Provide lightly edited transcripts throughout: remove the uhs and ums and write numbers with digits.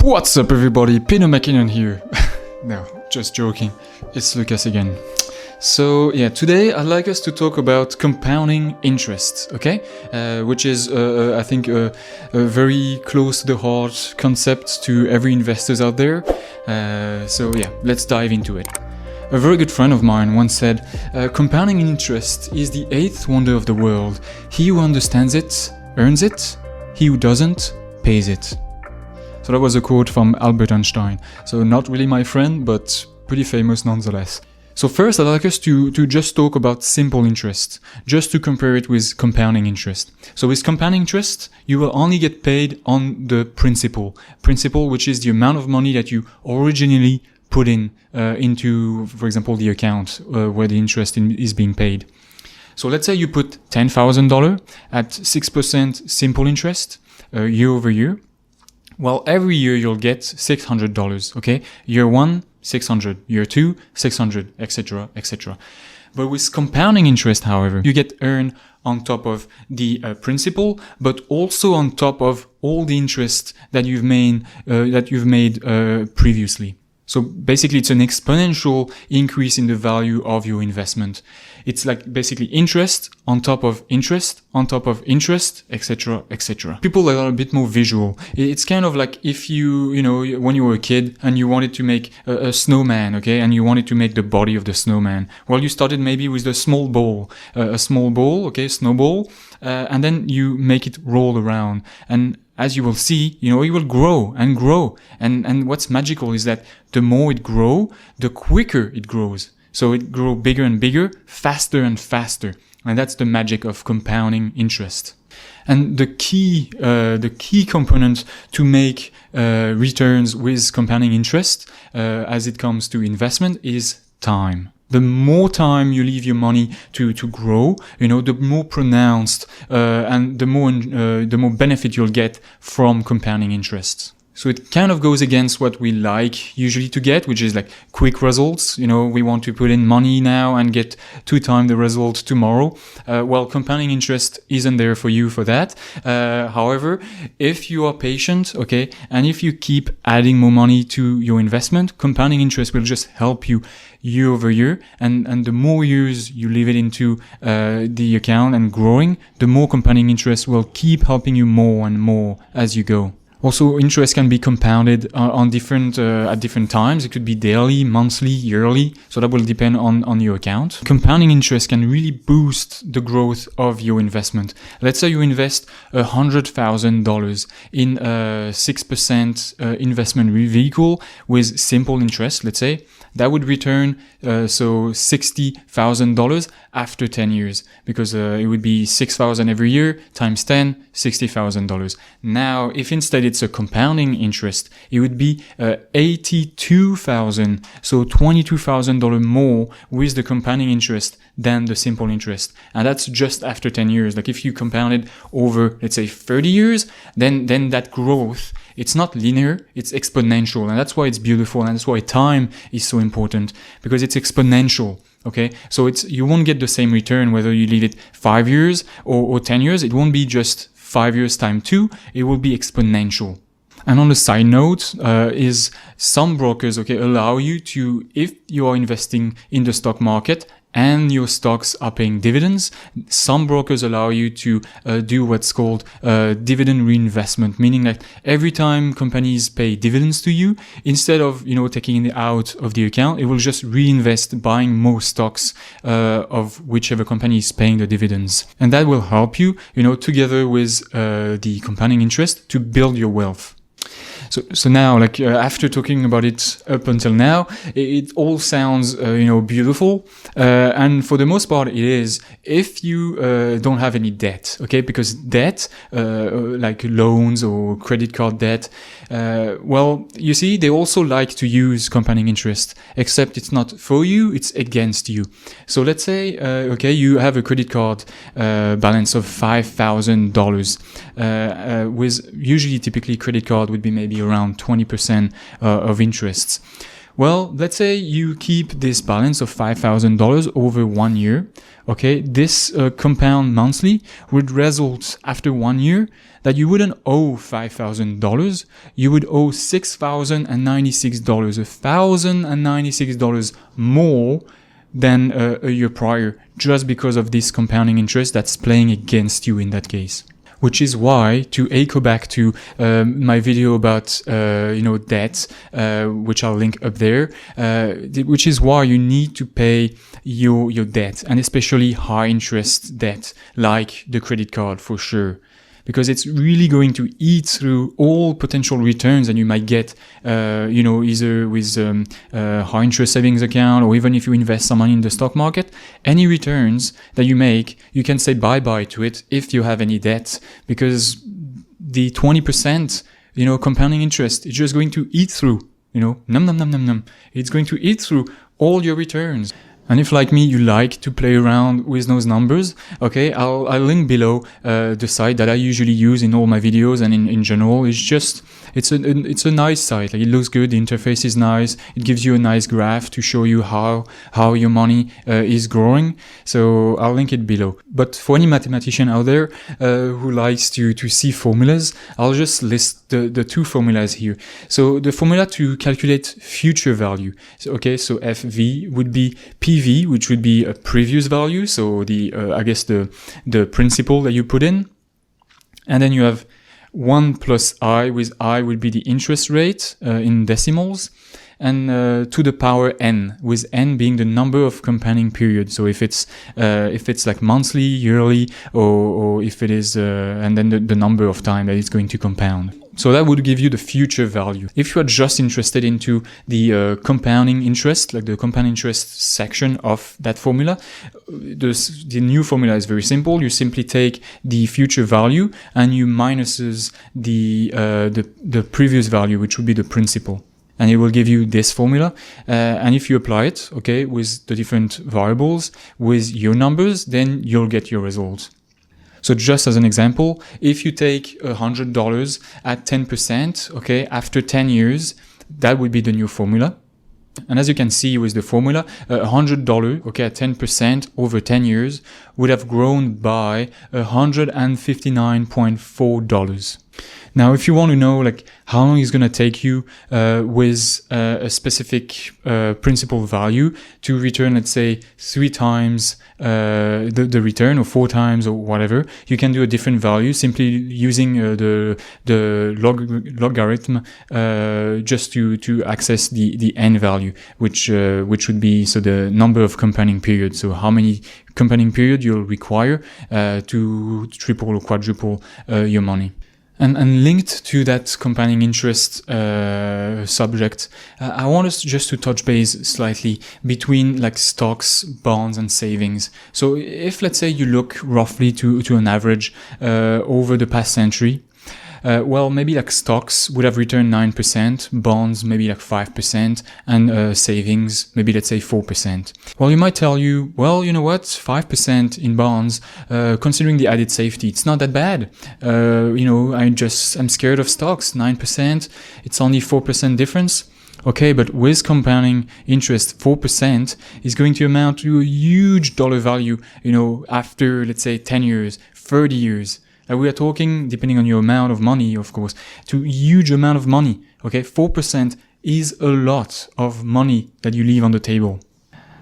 What's up everybody, Peter McKinnon here. No, just joking, it's Lucas again. So yeah, today I'd like us to talk about compounding interest, okay? Which is, I think, a very close to the heart concept to every investors out there. So yeah, let's dive into it. A very good friend of mine once said, compounding interest is the eighth wonder of the world. He who understands it, earns it. He who doesn't, pays it. So that was a quote from Albert Einstein. So not really my friend, but pretty famous nonetheless. So first I'd like us to just talk about simple interest, just to compare it with compounding interest. So with compounding interest, you will only get paid on the principal, which is the amount of money that you originally put into, for example, the account where the interest is being paid. So let's say you put $10,000 at 6% simple interest year over year. Well, every year you'll get $600, okay? Year one, 600, year two, 600, etc., etc. But with compounding interest, however, you get earned on top of the principal, but also on top of all the interest that you've made previously. So basically, it's an exponential increase in the value of your investment. It's like basically interest on top of interest on top of interest, etc., etc. People that are a bit more visual. It's kind of like if you know, when you were a kid and you wanted to make a snowman, okay, and you wanted to make the body of the snowman. Well, you started maybe with a small ball, okay, snowball, and then you make it roll around. And as you will see, you know, it will grow and grow. And what's magical is that the more it grows, the quicker it grows. So it grows bigger and bigger, faster and faster. And that's the magic of compounding interest. And the key component to make returns with compounding interest, as it comes to investment, is time. The more time you leave your money to grow, you know, the more pronounced and the more benefit you'll get from compounding interest. So it kind of goes against what we like usually to get, which is like quick results. You know, we want to put in money now and get 2 times the result tomorrow. Well, compounding interest isn't there for you for that. However, if you are patient, okay, and if you keep adding more money to your investment, compounding interest will just help you year over year. And the more years you leave it into the account and growing, the more compounding interest will keep helping you more and more as you go. Also, interest can be compounded at different times. It could be daily, monthly, yearly. So that will depend on your account. Compounding interest can really boost the growth of your investment. Let's say you invest $100,000 in a 6% investment vehicle with simple interest, let's say. That would return so $60,000 after 10 years, because it would be $6,000 every year times 10, $60,000. Now, if instead it's a compounding interest, it would be $82,000, so $22,000 more with the compounding interest than the simple interest. And that's just after 10 years. Like if you compound it over, let's say 30 years, then that growth, it's not linear, it's exponential. And that's why it's beautiful. And that's why time is so important, because it's exponential. Okay. So you won't get the same return whether you leave it 5 years or 10 years. It won't be just 5 years times 2. It will be exponential. And on the side note, is some brokers, okay, allow you to, if you are investing in the stock market and your stocks are paying dividends, some brokers allow you to do what's called dividend reinvestment, meaning that every time companies pay dividends to you, instead of, you know, taking it out of the account, it will just reinvest buying more stocks of whichever company is paying the dividends. And that will help you, you know, together with the compounding interest, to build your wealth. So now, like after talking about it up until now, it all sounds beautiful, and for the most part it is, if you don't have any debt, okay? Because debt, like loans or credit card debt, well, you see, they also like to use compounding interest, except it's not for you, it's against you. So let's say, okay, you have a credit card balance of $5,000, with usually typically credit card would be maybe around 20% of interests. Well, let's say you keep this balance of $5,000 over 1 year. Okay, this compound monthly would result after 1 year that you wouldn't owe $5,000. You would owe $6,096, $1,096 more than a year prior, just because of this compounding interest that's playing against you in that case. Which is why, to echo back to my video about debt, which I'll link up there, which is why you need to pay your debt, and especially high interest debt like the credit card for sure. Because it's really going to eat through all potential returns that you might get, either with high interest savings account, or even if you invest some money in the stock market. Any returns that you make, you can say bye-bye to it if you have any debt, because the 20%, compounding interest is just going to eat through, num. It's going to eat through all your returns. And if, like me, you like to play around with those numbers, okay, I'll link below the site that I usually use in all my videos and in general. It's a nice site. Like, it looks good. The interface is nice. It gives you a nice graph to show you how your money is growing. So I'll link it below. But for any mathematician out there who likes to see formulas, I'll just list the two formulas here. So the formula to calculate future value. So FV would be PV, which would be a previous value. So the principal that you put in. And then you have 1 plus I, with I would be the interest rate in decimals, and to the power n, with n being the number of compounding periods. So if it's like monthly, yearly, or if it is, and then the number of time that it's going to compound. So that would give you the future value. If you are just interested into the compounding interest, like the compound interest section of that formula, the new formula is very simple. You simply take the future value and you minuses the previous value, which would be the principal. And it will give you this formula. And if you apply it, okay, with the different variables, with your numbers, then you'll get your results. So just as an example, if you take $100 at 10%, okay, after 10 years, that would be the new formula. And as you can see with the formula, $100, okay, at 10% over 10 years would have grown by $159.4. Now, if you want to know like how long it's going to take you with a specific principal value to return, let's say 3 times the return, or 4 times, or whatever, you can do a different value simply using the logarithm just to access the n value, which would be the number of compounding periods. So how many compounding periods you'll require to triple or quadruple your money. And linked to that compounding interest subject, I want us just to touch base slightly between like stocks, bonds, and savings. So if, let's say, you look roughly to an average over the past century, maybe like stocks would have returned 9%, bonds maybe like 5%, and savings maybe, let's say, 4%. Well, you might tell you, well, you know what, 5% in bonds, considering the added safety, it's not that bad. I'm scared of stocks, 9%, it's only 4% difference. Okay, but with compounding interest, 4% is going to amount to a huge dollar value, after, let's say, 10 years, 30 years. We are talking, depending on your amount of money, of course, to a huge amount of money. Okay, 4% is a lot of money that you leave on the table.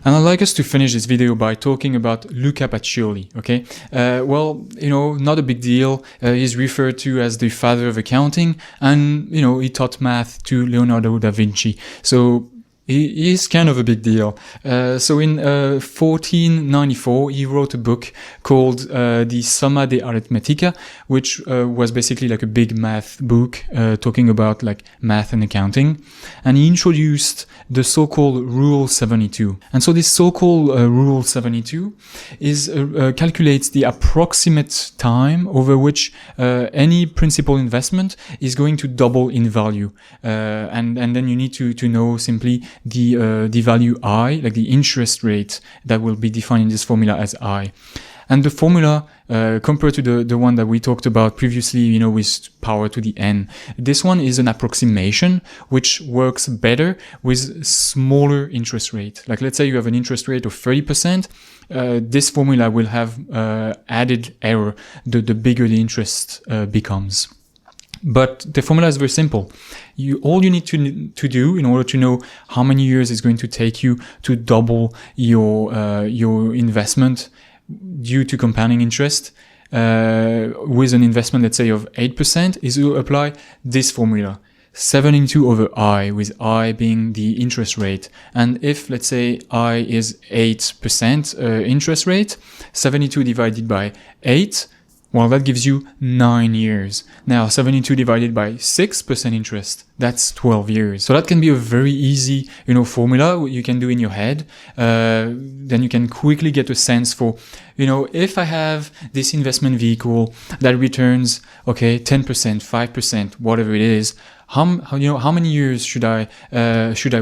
And I'd like us to finish this video by talking about Luca Pacioli, okay? Not a big deal. He's referred to as the father of accounting, and, he taught math to Leonardo da Vinci. So he is kind of a big deal. So in 1494, he wrote a book called the Somma de Arithmetica, which was basically like a big math book talking about like math and accounting. And he introduced the so-called Rule 72. And so this so-called Rule 72 is calculates the approximate time over which any principal investment is going to double in value. And then you need to know simply the value I, like the interest rate that will be defined in this formula as I. And the formula, compared to the one that we talked about previously, you know, with power to the n, this one is an approximation, which works better with smaller interest rate. Like, let's say you have an interest rate of 30%, this formula will have added error the bigger the interest becomes. But the formula is very simple. All you need to do in order to know how many years it's going to take you to double your investment due to compounding interest with an investment, let's say, of 8%, is to apply this formula. 72 over I, with I being the interest rate. And if, let's say, I is 8% interest rate, 72 divided by 8, well, that gives you 9 years. Now, 72 divided by 6% interest, that's 12 years. So that can be a very easy, you know, formula you can do in your head. Then you can quickly get a sense for, you know, if I have this investment vehicle that returns, okay, 10%, 5%, whatever it is, how many years should I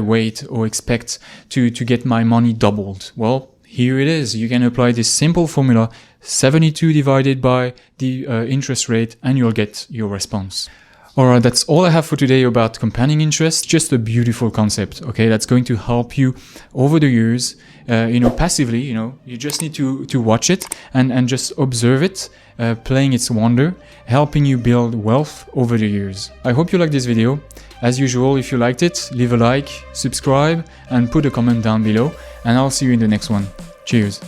wait or expect to get my money doubled? Well, here it is. You can apply this simple formula, 72 divided by the interest rate, and you'll get your response. Alright, that's all I have for today about compounding interest. Just a beautiful concept, okay? That's going to help you over the years, you know, passively, you know. You just need to watch it and just observe it, playing its wonder, helping you build wealth over the years. I hope you liked this video. As usual, if you liked it, leave a like, subscribe, and put a comment down below, and I'll see you in the next one. Cheers.